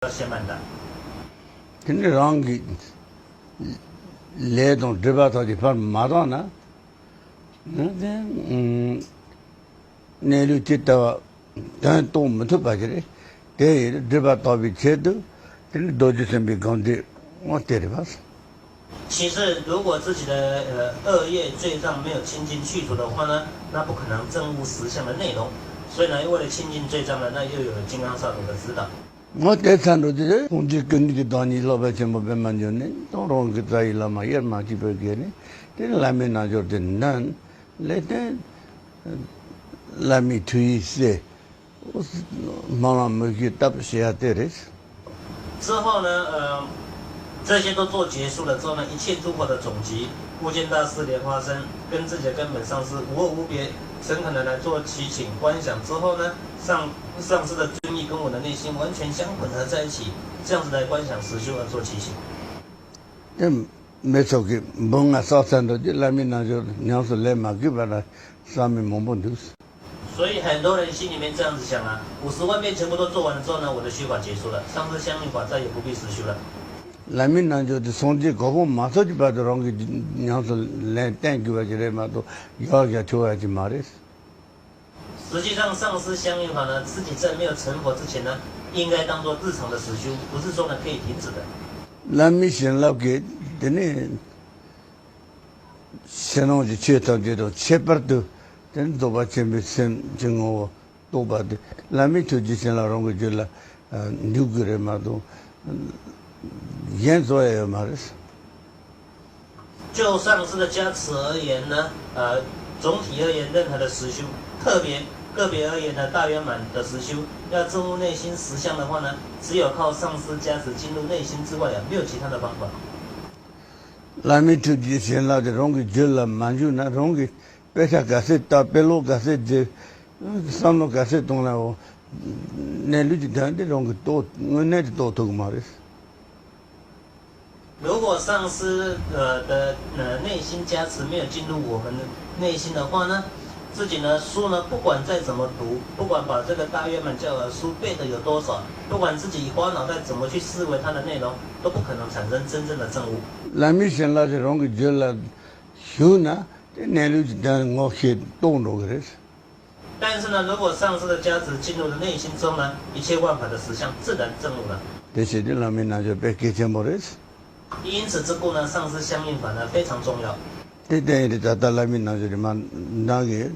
先만다。 근데 랑기 레동 드바토디 파 마다나 내류 짓다 단또 못해 봐지래 대 드바토비 제도 근데 도지선비 건데 어때래 봤어 其实，如果自己的恶业罪障没有清净去除的话呢，那不可能证悟实相的内容。所以呢，为了清净罪障呢，那又有金刚萨埵的指导。我在山头这，公鸡跟你的当你老百姓没别蛮久呢，当然个在伊拉嘛也嘛几百个呢，这来面那就的难，来的来面推些，我是马上没去打不下的嘞。之后呢，这些都做结束了之后呢，一切诸佛的总集，无间大师莲花生跟自己的根本上师无二无别，诚恳的来做祈请观想之后呢，上师的尊意跟我的内心完全相混合在一起，这样子来观想实修而做祈请。没错的，蒙啊烧山头的来面那就娘是来嘛，给把它上面蒙蒙都是。所以很多人心里面这样子想啊，50万遍全部都做完了之后呢，我的修法结束了，上师相应法再也不必实修了。来面那就从这搞不马上就把这让个娘是来单个就来嘛都要个求下去嘛的。实际上，上师相应法呢，自己在没有成佛之前呢，应该当做日常的实修，不是说呢可以停止的。来面先老给的呢，先让就切到这种切把都，真多把前面先经我多把的，来面就先老让个就了六个人嘛都。严肃也嘛的。就上师的加持而言呢，总体而言，任何的实修，特别个别而言的大圆满的实修，要证悟内心实相的话呢，只有靠上师加持进入内心之外啊，没有其他的方法。来面就先老的让个就了，满就那让个别下个是到别路个是这，上路个是东了哦，那路就谈的让个多，我那就多头嘛的。如果上师的内心加持没有进入我们的内心的话呢，自己呢书呢不管再怎么读，不管把这个大圆满教的书背的有多少，不管自己花脑袋怎么去思维它的内容，都不可能产生真正的证悟。来面先老是让个就了，修呢，那路就谈我去动着个的。但是呢，如果上师的加持进入了内心中呢，一切万法的实相自然证悟了。这些的来面那就别给钱没得。因此之故呢，上师相应法呢非常重要。这点的在来面那就的嘛，那个